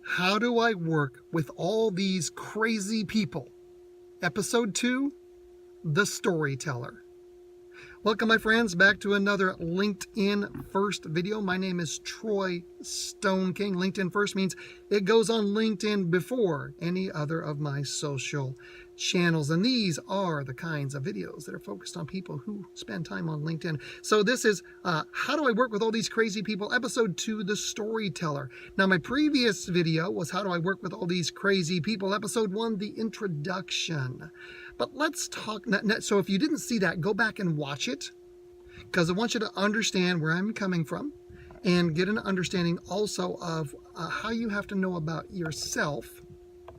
How do I work with all these crazy people? Episode 2, The Storyteller. Welcome, my friends, back to another LinkedIn First video. My name is Troy Stone King. LinkedIn First means it goes on LinkedIn before any other of my social channels. And these are the kinds of videos that are focused on people who spend time on LinkedIn. So this is How Do I Work with All These Crazy People? Episode 2, The Storyteller. Now, my previous video was How Do I Work with All These Crazy People? Episode 1, The Introduction. But let's talk. So if you didn't see that, go back and watch it, because I want you to understand where I'm coming from and get an understanding also of how you have to know about yourself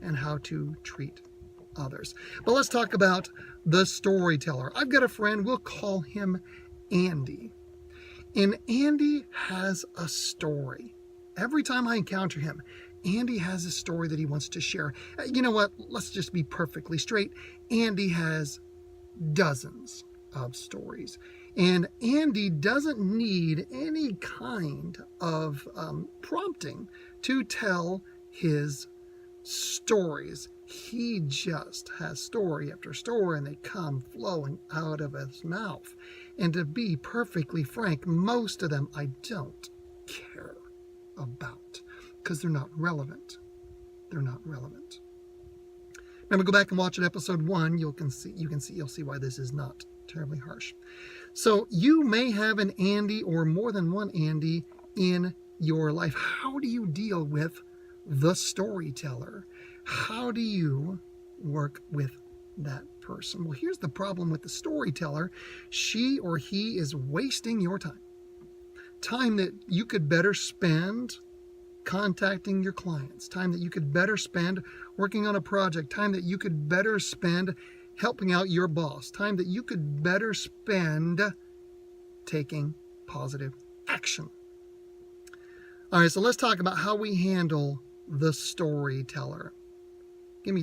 and how to treat others. But let's talk about the storyteller. I've got a friend, we'll call him Andy. And Andy has a story. Every time I encounter him, Andy has a story that he wants to share. You know what? Let's just be perfectly straight. Andy has dozens of stories. And Andy doesn't need any kind of prompting to tell his stories. He just has story after story, and they come flowing out of his mouth. And to be perfectly frank, most of them I don't care about, because they're not relevant. They're not relevant. Remember, go back and watch it, episode 1. You'll see why this is not terribly harsh. So you may have an Andy or more than one Andy in your life. How do you deal with the storyteller? How do you work with that person? Well, here's the problem with the storyteller. She or he is wasting your time. Time that you could better spend contacting your clients, time that you could better spend working on a project, time that you could better spend helping out your boss, time that you could better spend taking positive action. All right, so let's talk about how we handle the storyteller.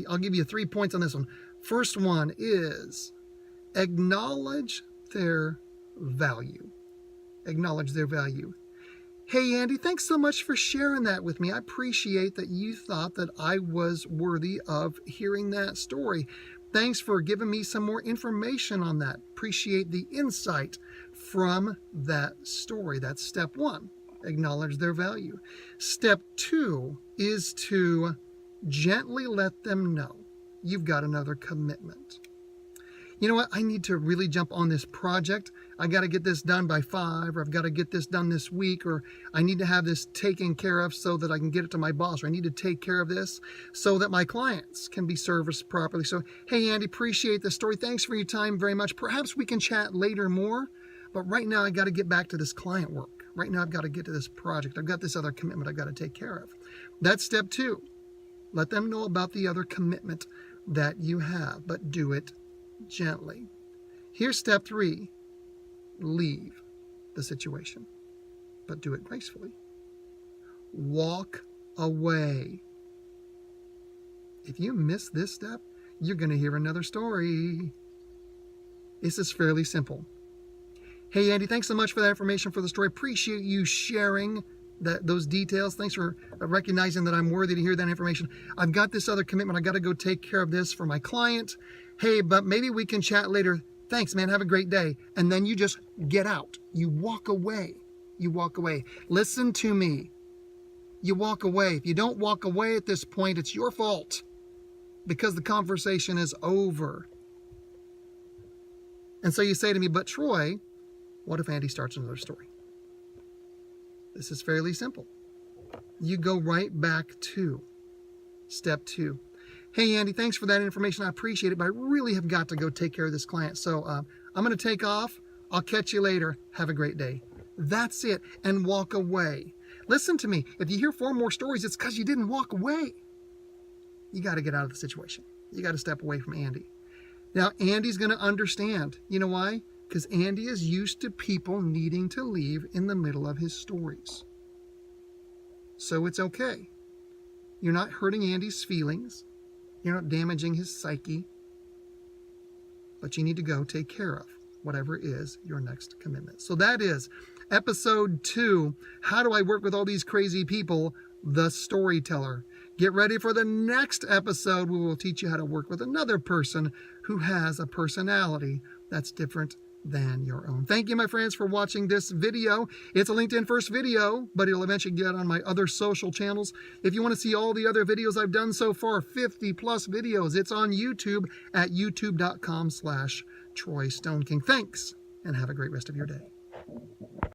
I'll give you 3 points on this one. First one is acknowledge their value. Acknowledge their value. Hey, Andy, thanks so much for sharing that with me. I appreciate that you thought that I was worthy of hearing that story. Thanks for giving me some more information on that. Appreciate the insight from that story. That's step 1. Acknowledge their value. Step 2 is to gently let them know you've got another commitment. You know what? I need to really jump on this project. I got to get this done by 5, or I've got to get this done this week, or I need to have this taken care of so that I can get it to my boss, or I need to take care of this so that my clients can be serviced properly. So, hey, Andy, appreciate the story. Thanks for your time very much. Perhaps we can chat later more, but right now I got to get back to this client work. Right now I've got to get to this project. I've got this other commitment I've got to take care of. That's step 2. Let them know about the other commitment that you have, but do it gently. Here's step 3. Leave the situation, but do it gracefully. Walk away. If you miss this step, you're going to hear another story. This is fairly simple. Hey, Andy, thanks so much for that information, for the story. Appreciate you sharing those details. Thanks for recognizing that I'm worthy to hear that information. I've got this other commitment. I got to go take care of this for my client. Hey, but maybe we can chat later. Thanks, man. Have a great day. And then you just get out. You walk away. You walk away. Listen to me. You walk away. If you don't walk away at this point, it's your fault, because the conversation is over. And so you say to me, but Troy, what if Andy starts another story? This is fairly simple. You go right back to step 2. Hey, Andy, thanks for that information. I appreciate it, but I really have got to go take care of this client. So I'm going to take off. I'll catch you later. Have a great day. That's it. And walk away. Listen to me. If you hear 4 more stories, it's because you didn't walk away. You got to get out of the situation. You got to step away from Andy. Now, Andy's going to understand. You know why? Because Andy is used to people needing to leave in the middle of his stories. So it's okay. You're not hurting Andy's feelings. You're not damaging his psyche. But you need to go take care of whatever is your next commitment. So that is episode 2, How Do I Work with All These Crazy People? The Storyteller. Get ready for the next episode. We will teach you how to work with another person who has a personality that's different than your own. Thank you, my friends, for watching this video. It's a LinkedIn first video, but it'll eventually get on my other social channels. If you want to see all the other videos I've done so far, 50 plus videos, it's on YouTube at youtube.com/Troy Stone King. Thanks, and have a great rest of your day.